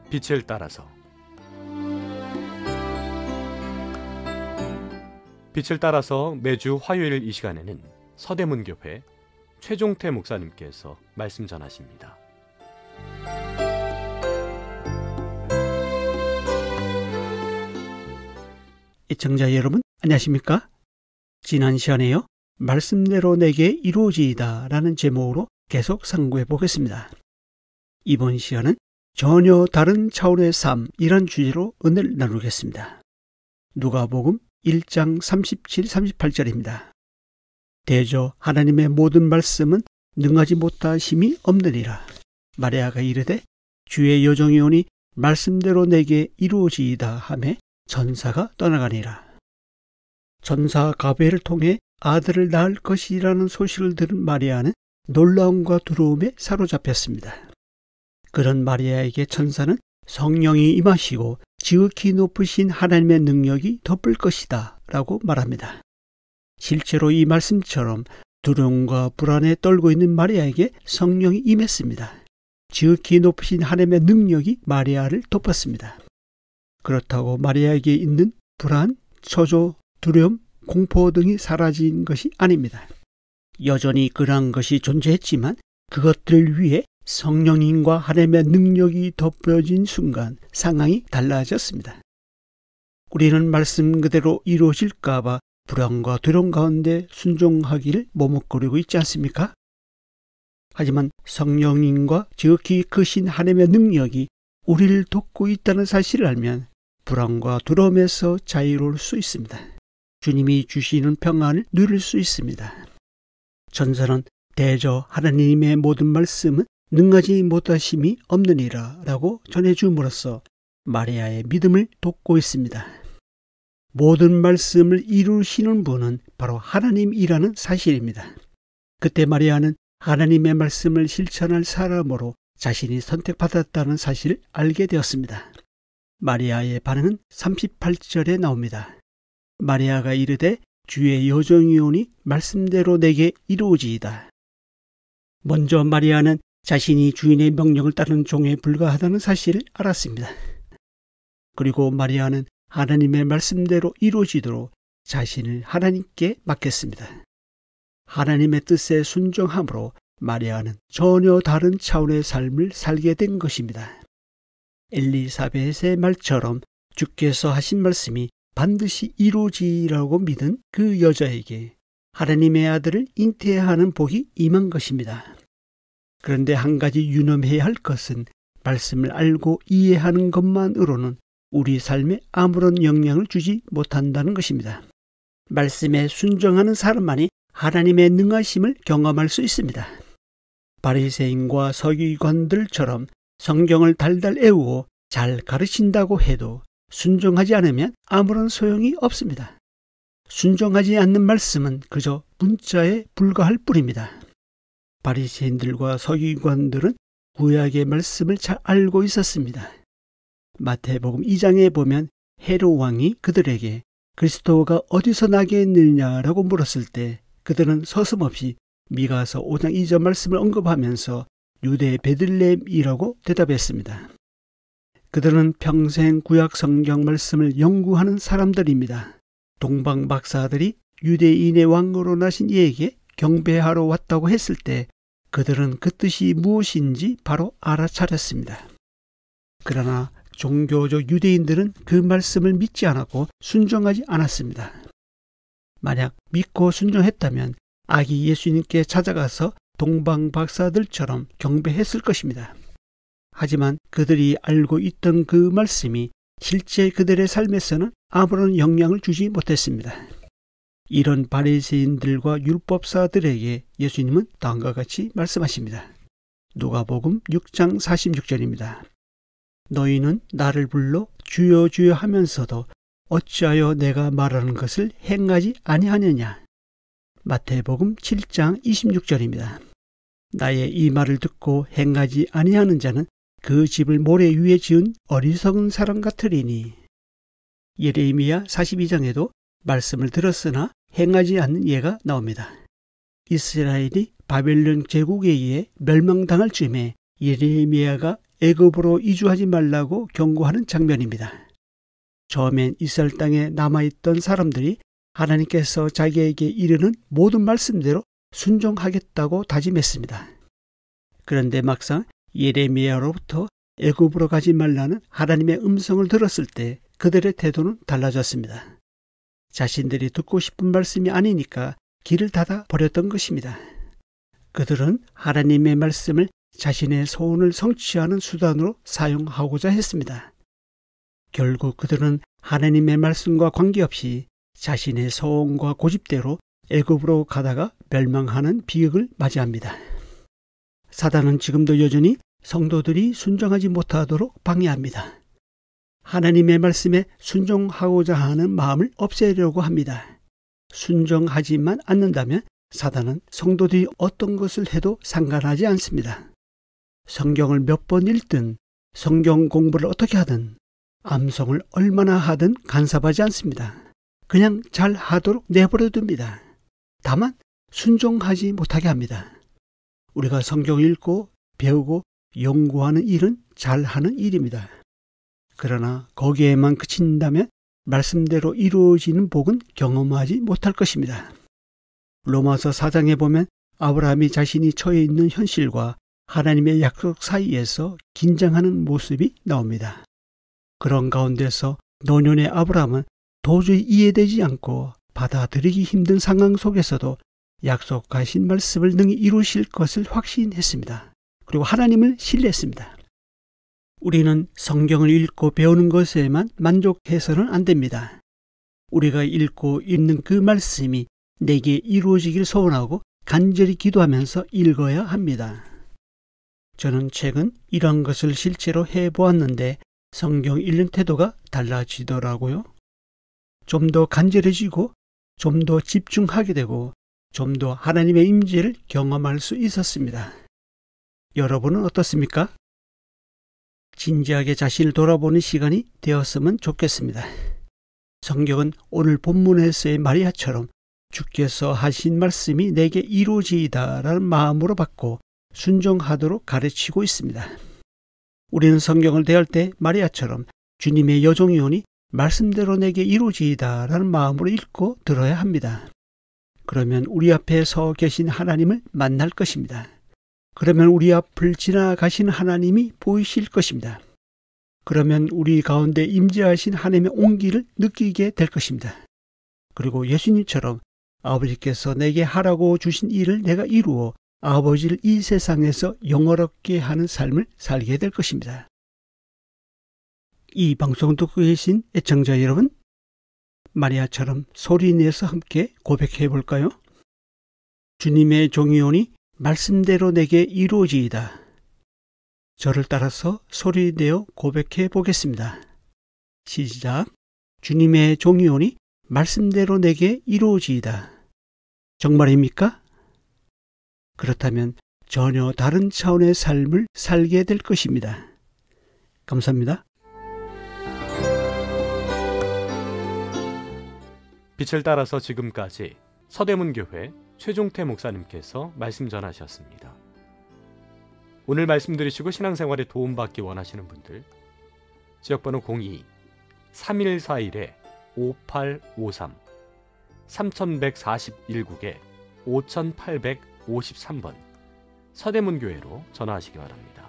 빛을 따라서. 빛을 따라서 매주 화요일 이 시간에는 서대문교회 최종태 목사님께서 말씀 전하십니다. 시청자 여러분, 안녕하십니까? 지난 시간에요, 말씀대로 내게 이루어지이다 라는 제목으로 계속 상고해 보겠습니다. 이번 시간은 전혀 다른 차원의 삶이란 주제로 은혜를 나누겠습니다. 누가복음 1장 37, 38절입니다. 대저 하나님의 모든 말씀은 능하지 못하심이 없느니라. 마리아가 이르되 주의 여종이 오니 말씀대로 내게 이루어지이다 하매 전사가 떠나가니라. 전사 가브리엘을 통해 아들을 낳을 것이라는 소식을 들은 마리아는 놀라움과 두려움에 사로잡혔습니다. 그런 마리아에게 천사는 성령이 임하시고 지극히 높으신 하나님의 능력이 덮을 것이다 라고 말합니다. 실제로 이 말씀처럼 두려움과 불안에 떨고 있는 마리아에게 성령이 임했습니다. 지극히 높으신 하나님의 능력이 마리아를 덮었습니다. 그렇다고 마리아에게 있는 불안, 초조, 두려움, 공포 등이 사라진 것이 아닙니다. 여전히 그러한 것이 존재했지만 그것들을 위해 성령님과 하나님의 능력이 덮여진 순간 상황이 달라졌습니다. 우리는 말씀 그대로 이루어질까 봐 불안과 두려움 가운데 순종하기를 머뭇거리고 있지 않습니까? 하지만 성령님과 지극히 크신 하나님의 능력이 우리를 돕고 있다는 사실을 알면 불안과 두려움에서 자유로울 수 있습니다. 주님이 주시는 평안을 누릴 수 있습니다. 전서는 대저 하나님의 모든 말씀은 능하지 못하심이 없느니라 라고 전해줌으로써 마리아의 믿음을 돕고 있습니다. 모든 말씀을 이루시는 분은 바로 하나님이라는 사실입니다. 그때 마리아는 하나님의 말씀을 실천할 사람으로 자신이 선택받았다는 사실을 알게 되었습니다. 마리아의 반응은 38절에 나옵니다. 마리아가 이르되 주의 여종이 오니 말씀대로 내게 이루어지이다. 먼저 마리아는 자신이 주인의 명령을 따르는 종에 불과하다는 사실을 알았습니다. 그리고 마리아는 하나님의 말씀대로 이루어지도록 자신을 하나님께 맡겼습니다. 하나님의 뜻에 순종함으로 마리아는 전혀 다른 차원의 삶을 살게 된 것입니다. 엘리사벳의 말처럼 주께서 하신 말씀이 반드시 이루어지리라고 믿은 그 여자에게 하나님의 아들을 잉태하는 복이 임한 것입니다. 그런데 한 가지 유념해야 할 것은 말씀을 알고 이해하는 것만으로는 우리 삶에 아무런 영향을 주지 못한다는 것입니다. 말씀에 순종하는 사람만이 하나님의 능하심을 경험할 수 있습니다. 바리새인과 서기관들처럼 성경을 달달 외우고 잘 가르친다고 해도 순종하지 않으면 아무런 소용이 없습니다. 순종하지 않는 말씀은 그저 문자에 불과할 뿐입니다. 바리새인들과 서기관들은 구약의 말씀을 잘 알고 있었습니다. 마태복음 2장에 보면 헤롯 왕이 그들에게 그리스도가 어디서 나겠느냐라고 물었을 때 그들은 서슴없이 미가서 5장 2절 말씀을 언급하면서 유대 베들레헴이라고 대답했습니다. 그들은 평생 구약 성경 말씀을 연구하는 사람들입니다. 동방 박사들이 유대인의 왕으로 나신 이에게 경배하러 왔다고 했을 때 그들은 그 뜻이 무엇인지 바로 알아차렸습니다. 그러나 종교적 유대인들은 그 말씀을 믿지 않았고 순종하지 않았습니다. 만약 믿고 순종했다면 아기 예수님께 찾아가서 동방 박사들처럼 경배했을 것입니다. 하지만 그들이 알고 있던 그 말씀이 실제 그들의 삶에서는 아무런 영향을 주지 못했습니다. 이런 바리새인들과 율법사들에게 예수님은 다음과 같이 말씀하십니다. 누가복음 6장 46절입니다. 너희는 나를 불러 주여 주여 하면서도 어찌하여 내가 말하는 것을 행하지 아니하느냐. 마태복음 7장 26절입니다. 나의 이 말을 듣고 행하지 아니하는 자는 그 집을 모래 위에 지은 어리석은 사람 같으리니. 예레미야 42장에도 말씀을 들었으나 행하지 않는 예가 나옵니다. 이스라엘이 바벨론 제국에 의해 멸망당할 즈음에 예레미야가 애굽으로 이주하지 말라고 경고하는 장면입니다. 처음엔 이스라엘 땅에 남아있던 사람들이 하나님께서 자기에게 이르는 모든 말씀대로 순종하겠다고 다짐했습니다. 그런데 막상 예레미야로부터 애굽으로 가지 말라는 하나님의 음성을 들었을 때 그들의 태도는 달라졌습니다. 자신들이 듣고 싶은 말씀이 아니니까 길을 닫아 버렸던 것입니다. 그들은 하나님의 말씀을 자신의 소원을 성취하는 수단으로 사용하고자 했습니다. 결국 그들은 하나님의 말씀과 관계없이 자신의 소원과 고집대로 애굽으로 가다가 멸망하는 비극을 맞이합니다. 사단은 지금도 여전히 성도들이 순종하지 못하도록 방해합니다. 하나님의 말씀에 순종하고자 하는 마음을 없애려고 합니다. 순종하지만 않는다면 사단은 성도들이 어떤 것을 해도 상관하지 않습니다. 성경을 몇 번 읽든 성경 공부를 어떻게 하든 암송을 얼마나 하든 간섭하지 않습니다. 그냥 잘 하도록 내버려 둡니다. 다만 순종하지 못하게 합니다. 우리가 성경을 읽고 배우고 연구하는 일은 잘하는 일입니다. 그러나 거기에만 그친다면 말씀대로 이루어지는 복은 경험하지 못할 것입니다. 로마서 4장에 보면 아브라함이 자신이 처해 있는 현실과 하나님의 약속 사이에서 긴장하는 모습이 나옵니다. 그런 가운데서 노년의 아브라함은 도저히 이해되지 않고 받아들이기 힘든 상황 속에서도 약속하신 말씀을 능히 이루실 것을 확신했습니다. 그리고 하나님을 신뢰했습니다. 우리는 성경을 읽고 배우는 것에만 만족해서는 안 됩니다. 우리가 읽고 읽는 그 말씀이 내게 이루어지길 소원하고 간절히 기도하면서 읽어야 합니다. 저는 최근 이런 것을 실제로 해보았는데 성경 읽는 태도가 달라지더라고요. 좀 더 간절해지고 좀 더 집중하게 되고 좀 더 하나님의 임재를 경험할 수 있었습니다. 여러분은 어떻습니까? 진지하게 자신을 돌아보는 시간이 되었으면 좋겠습니다. 성경은 오늘 본문에서의 마리아처럼 주께서 하신 말씀이 내게 이루어지이다라는 마음으로 받고 순종하도록 가르치고 있습니다. 우리는 성경을 대할 때 마리아처럼 주님의 여종이오니 말씀대로 내게 이루어지이다라는 마음으로 읽고 들어야 합니다. 그러면 우리 앞에 서 계신 하나님을 만날 것입니다. 그러면 우리 앞을 지나가신 하나님이 보이실 것입니다. 그러면 우리 가운데 임재하신 하나님의 온기를 느끼게 될 것입니다. 그리고 예수님처럼 아버지께서 내게 하라고 주신 일을 내가 이루어 아버지를 이 세상에서 영원롭게 하는 삶을 살게 될 것입니다. 이 방송 듣고 계신 애청자 여러분, 마리아처럼 소리내서 함께 고백해 볼까요? 주님의 종이오니 말씀대로 내게 이루어지이다. 저를 따라서 소리내어 고백해 보겠습니다. 시작. 주님의 종이오니 말씀대로 내게 이루어지이다. 정말입니까? 그렇다면 전혀 다른 차원의 삶을 살게 될 것입니다. 감사합니다. 빛을 따라서 지금까지 서대문교회 최종태 목사님께서 말씀 전하셨습니다. 오늘 말씀 들으시고 신앙생활에 도움받기 원하시는 분들 지역번호 02-3141-5853 3141국에 5853번 서대문교회로 전화하시기 바랍니다.